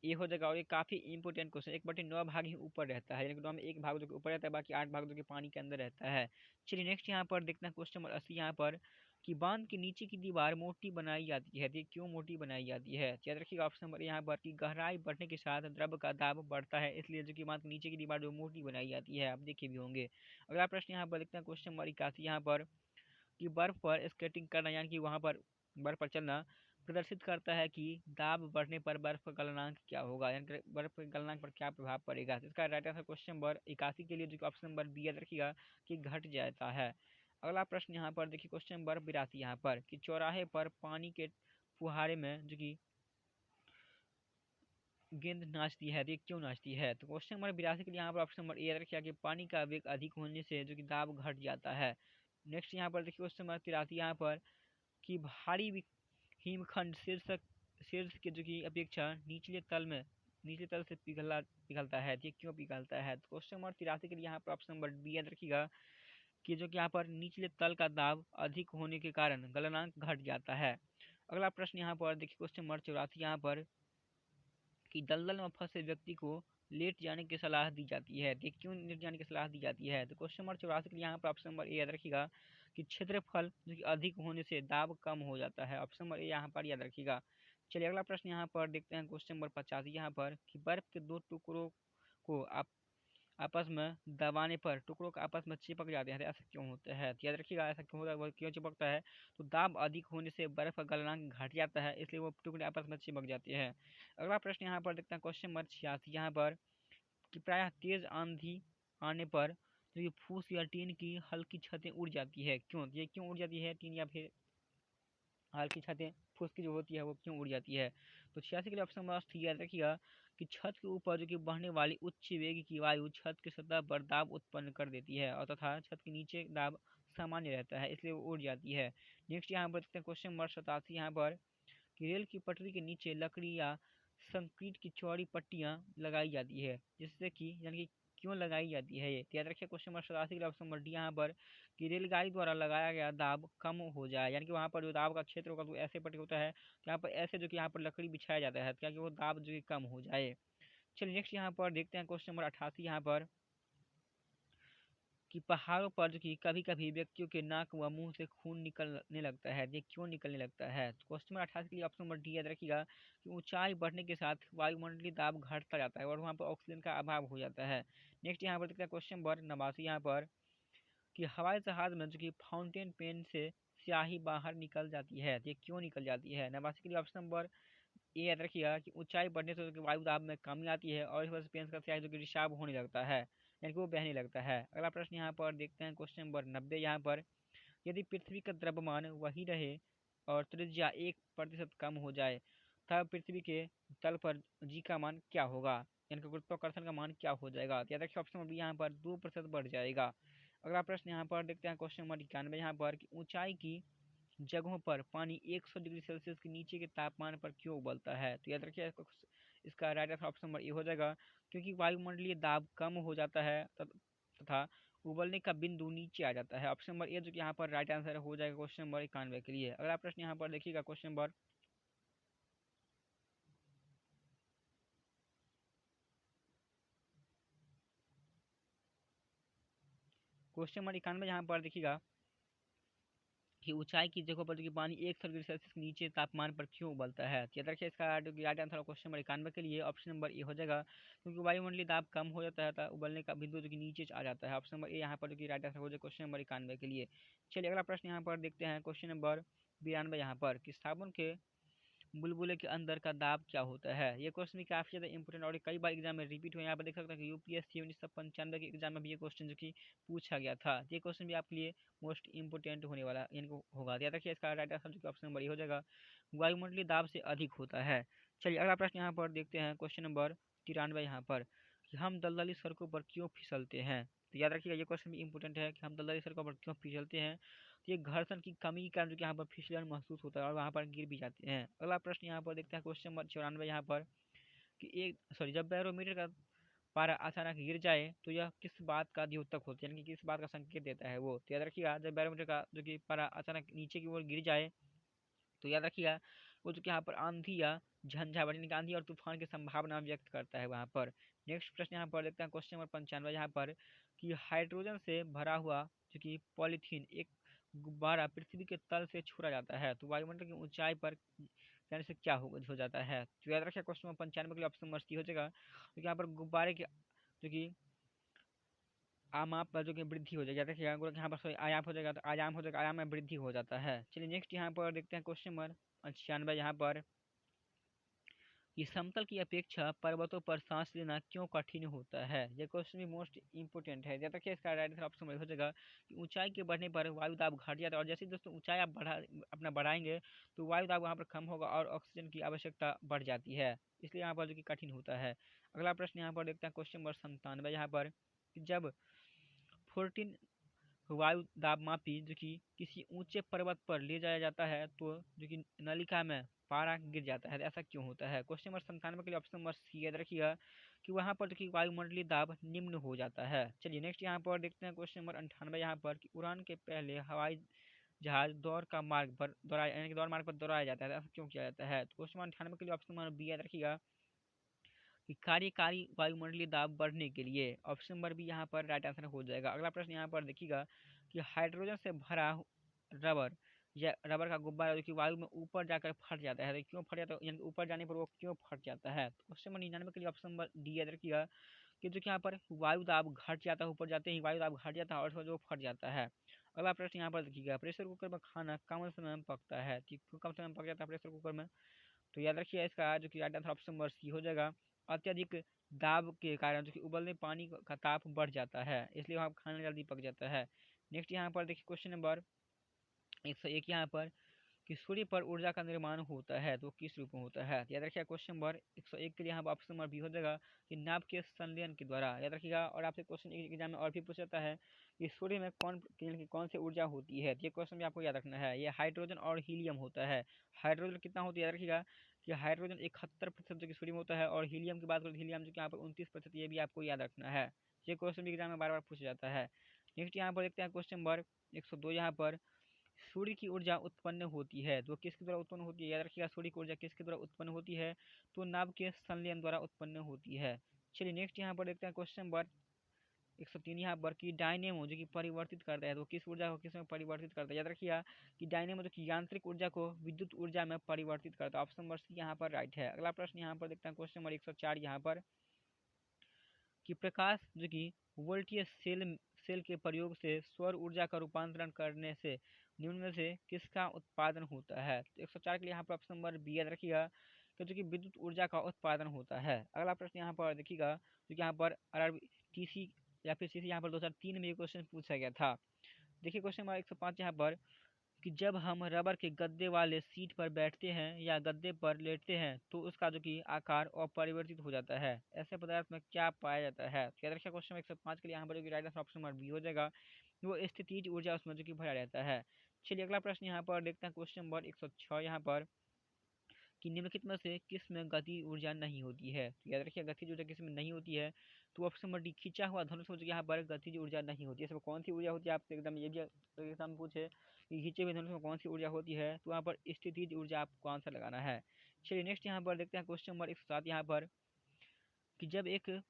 ये हो जाएगा, और ये काफी इंपॉर्टेंट क्वेश्चन, 1/9 भाग ही ऊपर रहता है, यानी कि 9 में एक भाग जो कि ऊपर रहता है, बाकी 8 भाग जो कि पानी के अंदर रहता है। चलिए नेक्स्ट यहाँ पर देखते हैं क्वेश्चन नंबर 80 यहाँ पर कि बांध के नीचे की दीवार मोटी बनाई जाती है, तो ये क्यों मोटी बनाई जाती है? तो याद रखिएगा ऑप्शन नंबर यहाँ पर कि गहराई बढ़ने के साथ द्रव का दाब बढ़ता है, इसलिए जो कि बांध के नीचे की दीवार जो मोटी बनाई जाती है, आप देखे भी होंगे। अगला प्रश्न यहाँ पर देखते हैं क्वेश्चन नंबर 81 यहाँ पर कि बर्फ पर स्केटिंग करना, यानी कि वहां पर बर्फ पर चलना प्रदर्शित करता है कि दाब बढ़ने पर बर्फ का गलनांक क्या होगा, यानी कि बर्फ के गलनांक पर क्या प्रभाव पड़ेगा? तो इसका राइट आंसर क्वेश्चन नंबर 81 के लिए जो ऑप्शन नंबर बी याद रखिएगा कि घट जाता है। अगला प्रश्न यहाँ पर देखिए क्वेश्चन नंबर 82 यहाँ पर कि चौराहे पर पानी के फुहारे में जो कि गेंद नाचती है, तो ये क्यों नाचती है? तो क्वेश्चन नंबर 82 के लिए यहाँ पर ऑप्शन नंबर ए रखा कि पानी का वेग अधिक होने से जो कि दाब घट जाता है। नेक्स्ट यहाँ पर देखिए क्वेश्चन नंबर 83 यहाँ पर कि भारी हिमखंड शीर्ष के जो कि अपेक्षा निचले तल से पिघलता है, तो ये क्यों पिघलता है? तो क्वेश्चन नंबर 83 के लिए यहाँ पर ऑप्शन नंबर बी याद रखिएगा कि जो कि यहाँ पर निचले तल का दाब अधिक होने के कारण गलनांक घट जाता है। अगला प्रश्न यहाँ पर देखिए क्वेश्चन नंबर 84 यहाँ पर कि दलदल में फंसे व्यक्ति को लेट जाने की सलाह दी जाती है, तो क्यों लेट जाने की सलाह दी जाती है? तो क्वेश्चन नंबर 84 के लिए यहाँ पर ऑप्शन नंबर ए याद रखिएगा कि क्षेत्रफल जो कि अधिक होने से दाब कम हो जाता है, ऑप्शन नंबर ए यहाँ पर याद रखिएगा। चलिए अगला प्रश्न यहाँ पर देखते हैं क्वेश्चन नंबर 50 यहाँ पर कि बर्फ के दो टुकड़ों को आप आपस में दबाने पर टुकड़ों का आपस में चिपक जाते हैं, तो ऐसा क्यों होता है? तो याद रखिएगा ऐसा क्यों होता है, वो क्यों चिपकता है? तो दाब अधिक होने से बर्फ का गलनांक घट जाता है, इसलिए वो टुकड़े आपस में चिपक जाते हैं। अगला प्रश्न यहाँ पर देखते हैं क्वेश्चन नंबर 86 यहाँ पर कि प्रायः तेज आंधी आने पर जो ये फूस या टीन की हल्की छतें उड़ जाती है, क्यों? ये क्यों उड़ जाती है टीन या फिर हल्की छतें फूस की जो होती है वो क्यों उड़ जाती है? तो 86 के लिए ऑप्शन नंबर सी याद रखिएगा कि छत के ऊपर जो कि बढ़ने वाली उच्च वेग की वायु छत की सतह पर दाब उत्पन्न कर देती है और तथा छत के नीचे दाब सामान्य रहता है, इसलिए वो उड़ जाती है। नेक्स्ट यहाँ पर देखते हैं क्वेश्चन नंबर 87 यहाँ पर कि रेल की पटरी के नीचे लकड़ी या कंक्रीट की चौड़ी पट्टियां लगाई जाती है, जिससे कि यानी कि क्यों लगाई जाती है ये, तो याद रखिए क्वेश्चन नंबर 87 का ऑप्शन नंबर डी यहाँ पर कि रेलगाड़ी द्वारा लगाया गया दाब कम हो जाए, यानी कि वहाँ पर जो दाब का क्षेत्र होगा तो ऐसे पट्टी होता है, तो यहाँ पर ऐसे जो कि यहाँ पर लकड़ी बिछाया जाता है ताकि वो दाब जो कि कम हो जाए। चलिए नेक्स्ट यहाँ पर देखते हैं क्वेश्चन नंबर 88 यहाँ पर कि पहाड़ों पर जो कि कभी कभी व्यक्तियों के नाक व मुंह से खून निकलने लगता है, ये क्यों निकलने लगता है, तो क्वेश्चन नंबर 88 के लिए ऑप्शन नंबर डी याद रखिएगा कि ऊंचाई बढ़ने के साथ वायुमंडलीय दाब घटता जाता है और वहाँ पर ऑक्सीजन का अभाव हो जाता है। नेक्स्ट यहाँ पर देखते हैं क्वेश्चन नंबर 89 यहाँ पर कि हवाई जहाज में जो कि फाउंटेन पेन से स्याही बाहर निकल जाती है, ये क्यों निकल जाती है। 89 के लिए ऑप्शन नंबर ये याद रखिएगा कि ऊंचाई बढ़ने से जो कि वायु दाब में कमी आती है और इस वजह से पेन का स्याही जो कि रिसाव होने लगता है, यानी कि वो बहने लगता है। अगला प्रश्न यहाँ पर देखते हैं क्वेश्चन नंबर 90 यहाँ पर यदि पृथ्वी का द्रव्यमान वही रहे और त्रिज्या 1% कम हो जाए तब पृथ्वी के तल पर जी का मान क्या होगा, यानी कि गुरुत्वाकर्षण का मान क्या हो जाएगा, तो याद रखिए ऑप्शन नंबर बी यहाँ पर 2% बढ़ जाएगा। अगला प्रश्न यहाँ पर देखते हैं क्वेश्चन नंबर 91 यहाँ पर कि ऊंचाई की जगहों पर पानी 100 डिग्री सेल्सियस के नीचे के तापमान पर क्यों उबलता है, तो याद रखिए इसका right answer option number A हो जाएगा क्योंकि वायुमंडलीय दाब कम हो जाता है तथा उबलने का बिंदु नीचे आ जाता है। ऑप्शन नंबर ए जो कि यहाँ पर राइट आंसर हो जाएगा क्वेश्चन नंबर 91 के लिए। अगला प्रश्न यहाँ पर देखिएगा क्वेश्चन नंबर 91 यहाँ पर देखिएगा कि ऊंचाई की जगह पर जो कि पानी 100 डिग्री सेल्सियस के नीचे तापमान पर क्यों उबलता है, तो याद रखिए इसका राइट आंसर क्वेश्चन नंबर 91 के लिए ऑप्शन नंबर ए हो जाएगा क्योंकि वायुमंडलीय दाब कम हो जाता है था उबलने का बिंदु जो कि नीचे आ जाता है। ऑप्शन नंबर ए यहाँ पर जो कि राइट आंसर हो जाएगा क्वेश्चन नंबर 91 के लिए। चलिए अगला प्रश्न यहाँ पर देखते हैं क्वेश्चन नंबर 92 यहाँ पर कि साबुन के बुलबुले के अंदर का दाब क्या होता है, ये क्वेश्चन भी काफी ज्यादा इंपोर्टेंट और कई बार एग्जाम में रिपीट हुए। यहाँ पर देख सकते हैं कि यूपीएससी 1995 के एग्जाम में भी ये क्वेश्चन जो कि पूछा गया था, ये क्वेश्चन भी आपके लिए मोस्ट इंपोर्टेंट होने वाला यानी कि होगा। याद रखिए इसका राइट आंसर जो कि ऑप्शन नंबर ए हो जाएगा वायुमंडलीय दाब से अधिक होता है। चलिए अगला प्रश्न यहाँ पर देखते हैं क्वेश्चन नंबर 93 यहाँ पर कि हम दलदली सड़कों पर क्यों फिसलते हैं, तो याद रखिएगा ये क्वेश्चन भी इंपोर्टेंट है कि हम दलदली सड़कों पर क्यों फिसलते हैं, तो ये घर्षण की कमी के कारण जो कि यहाँ पर फिसलन महसूस होता है और वहाँ पर गिर भी जाते हैं। अगला प्रश्न यहाँ पर देखते हैं क्वेश्चन नंबर 94 यहाँ पर कि जब बैरोमीटर का पारा अचानक गिर जाए तो यह किस बात का द्योतक होता है, यानी कि किस बात का संकेत देता है वो, तो याद रखिएगा जब बैरोमीटर का जो कि पारा अचानक नीचे की ओर गिर जाए तो याद रखिएगा वो जो कि यहाँ पर आंधी या झंझावात यानी कि आंधी और तूफान की संभावना व्यक्त करता है वहाँ पर। नेक्स्ट प्रश्न यहाँ पर देखते हैं क्वेश्चन नंबर 95 यहाँ पर कि हाइड्रोजन से भरा हुआ जो कि पॉलीथीन एक गुब्बारा पृथ्वी के तल से छोड़ा जाता है तो वायुमंडल की ऊंचाई पर जाने से क्या हो जाता है, तो याद रखिए क्वेश्चन नंबर 95 के लिए ऑप्शन नंबर सी हो जाएगा क्योंकि यहाँ पर गुब्बारे के जो कि आमाप पर जो कि वृद्धि हो जाएगी, याद रखिएगा यहाँ पर आयाम हो जाएगा तो आयाम हो जाएगा, आयाम में वृद्धि हो जाता है। चलिए नेक्स्ट यहाँ पर देखते हैं क्वेश्चन नंबर 95 यहाँ पर कि समतल की अपेक्षा पर्वतों पर सांस लेना क्यों कठिन होता है, ये क्वेश्चन भी मोस्ट इंपोर्टेंट है। याद रखिए इसका राइट आंसर ऑप्शन हो जाएगा कि ऊंचाई के बढ़ने पर वायु दाब घट जाता है और जैसे दोस्तों ऊंचाई आप अपना बढ़ाएंगे तो वायु दाब वहाँ पर कम होगा और ऑक्सीजन की आवश्यकता बढ़ जाती है, इसलिए यहाँ पर जो कि कठिन होता है। अगला प्रश्न यहाँ पर देखते हैं क्वेश्चन नंबर 97 यहाँ पर कि जब 14 वायु दाब मापी जो कि किसी ऊंचे पर्वत पर ले जाया जाता है तो जो कि नलिका में पारा गिर जाता है, ऐसा क्यों होता है। क्वेश्चन नंबर 97 के लिए ऑप्शन नंबर सी याद रखिएगा कि वहां पर जो कि वायुमंडलीय दाब निम्न हो जाता है। चलिए नेक्स्ट यहाँ पर देखते हैं क्वेश्चन नंबर 98 यहाँ पर कि उड़ान के पहले हवाई जहाज दौड़ का मार्ग पर दौड़ाया यानी कि दौड़ मार्ग पर दौड़ाया जाता है, ऐसा क्यों किया जाता है, तो क्वेश्चन नंबर 98 के लिए ऑप्शन नंबर बी याद रखिएगा कि कार्यकारी वायुमंडलीय दाब बढ़ने के लिए, ऑप्शन नंबर बी यहाँ पर राइट आंसर हो जाएगा। अगला प्रश्न यहाँ पर देखिएगा कि हाइड्रोजन से भरा रबर या रबर का गुब्बारा जो कि वायु में ऊपर जाकर फट जाता है, तो क्यों फट जाता है यानी ऊपर जाने पर वो क्यों फट जाता है, तो क्वेश्चन नंबर 99 के लिए ऑप्शन नंबर डी याद रखिएगा कि जो कि यहाँ पर वायु दाब घट जाता है, ऊपर जाते ही वायु दाब घट जाता है और उसमें जो फट जाता है। अगला प्रश्न यहाँ पर देखिएगा प्रेशर कुकर में खाना कम समय में पकता है, कि क्यों कम समय में पक जाता है प्रेशर कुकर में, तो याद रखिए इसका जो कि right answer option number C हो जाएगा अत्यधिक दाब के कारण जो कि उबलने पानी का ताप बढ़ जाता है, इसलिए वहाँ खाना जल्दी पक जाता है। नेक्स्ट यहाँ पर देखिए क्वेश्चन नंबर 101 यहाँ पर कि सूर्य पर ऊर्जा का निर्माण होता है तो किस रूप में होता है। तो याद रखिएगा क्वेश्चन नंबर 101 के लिए यहाँ पर ऑप्शन नंबर बी हो जाएगा कि नाभ के संलयन के द्वारा। याद रखिएगा। और आपसे क्वेश्चन एग्जाम में और भी पूछ जाता है कि सूर्य में कौन सी ऊर्जा होती है। तो ये क्वेश्चन भी आपको याद रखना है। ये हाइड्रोजन और हीलियम होता है। हाइड्रोजन कितना होता है याद रखिएगा कि हाइड्रोजन 71% जो कि सूर्य में होता है, और हीलियम की बात करें तो हीलियम जो कि यहाँ पर 29%, ये भी आपको याद रखना है। ये क्वेश्चन भी एग्जाम में बार बार पूछा जाता है। नेक्स्ट यहाँ पर देखते हैं क्वेश्चन नंबर 102। यहाँ पर सूर्य की ऊर्जा उत्पन्न होती है तो किसके द्वारा उत्पन्न होती है। याद रखिएगा सूर्य की ऊर्जा किसके द्वारा उत्पन्न होती है, तो नाभ के संलयन द्वारा उत्पन्न होती है। चलिए नेक्स्ट यहाँ पर देखते हैं क्वेश्चन नंबर 103। यहाँ पर कि डायनेमो जो कि परिवर्तित करता है तो किस ऊर्जा को किस में परिवर्तित करता है। याद रखिएगा कि डायनेमो जो कि यांत्रिक ऊर्जा को विद्युत ऊर्जा में परिवर्तित करता है। ऑप्शन नंबर सी यहाँ पर राइट है। अगला प्रश्न यहाँ पर देखते हैं क्वेश्चन नंबर 104। यहाँ पर कि प्रकाश जो कि वोल्टेज सेल के प्रयोग से सौर ऊर्जा का रूपांतरण करने से निम्न में से किसका उत्पादन होता है। तो 104 के लिए यहाँ पर ऑप्शन नंबर बी याद रखिएगा कि जो कि विद्युत ऊर्जा का उत्पादन होता है। अगला प्रश्न यहाँ पर देखिएगा जो कि यहाँ पर RRTC या फिर CC यहाँ पर 2003 में ये क्वेश्चन पूछा गया था। देखिए क्वेश्चन नंबर 105 यहाँ पर कि जब हम रबर के गद्दे वाले सीट पर बैठते हैं या गद्दे पर लेटते हैं तो उसका जो कि आकार अपरिवर्तित हो जाता है। ऐसे पदार्थ में क्या पाया जाता है। तो याद रखिए क्वेश्चन 105 के लिए यहाँ पर जो कि right answer option number B हो जाएगा, वो स्थितिज ऊर्जा उसमें जो कि भरा रहता है। चलिए अगला प्रश्न यहाँ पर देखते हैं क्वेश्चन नंबर 106। यहाँ पर कि निम्नलिखित में से किस में गति ऊर्जा नहीं होती है। तो याद रखिए गतिज ऊर्जा किस में नहीं होती है, तो ऑप्शन नंबर डी खींचा हुआ धनुष में जो यहाँ पर गतिज ऊर्जा नहीं होती है। इसमें कौन सी ऊर्जा होती है आपसे एकदम ये भी एग्जाम पूछे कि खींचे हुए धनुष में कौन सी ऊर्जा होती है, तो यहाँ पर स्थितिज ऊर्जा आपको आंसर लगाना है। चलिए नेक्स्ट यहाँ पर देखते हैं क्वेश्चन नंबर 107। यहाँ पर कि जब एक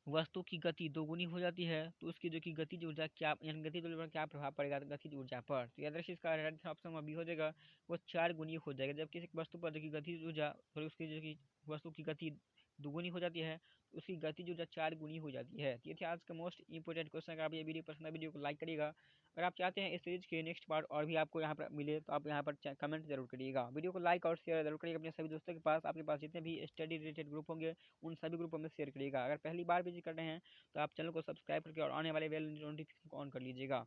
वस्तु की गति दोगुनी हो जाती है तो उसकी जो कि गतिज ऊर्जा क्या, यानी गतिज ऊर्जा पर क्या प्रभाव पड़ेगा गतिज ऊर्जा पर। तो याद रखिए इसका राइट ऑप्शन में बी हो जाएगा, वो 4 गुनी हो जाएगा। जब किसी वस्तु पर जो कि गतिज ऊर्जा और उसकी जो कि वस्तु की गति दुगुनी हो जाती है तो उसकी गतिज ऊर्जा 4 गुनी हो जाती है। तो ये थे आज का मोस्ट इंपोर्टेंट क्वेश्चन। अगर आप ये वीडियो पसंद है वीडियो को लाइक करिएगा। अगर आप चाहते हैं इस सीरीज के नेक्स्ट पार्ट और भी आपको यहाँ पर मिले तो आप यहाँ पर कमेंट जरूर करिएगा। वीडियो को लाइक और शेयर जरूर करिएगा अपने सभी दोस्तों के पास। आपके पास जितने भी स्टडी रिलेटेड ग्रुप होंगे उन सभी ग्रुपों में शेयर करिएगा। अगर पहली बार विजिट कर रहे हैं तो आप चैनल को सब्सक्राइब करके और आने वाले बेल नोटिफिकेशन को ऑन कर लीजिएगा।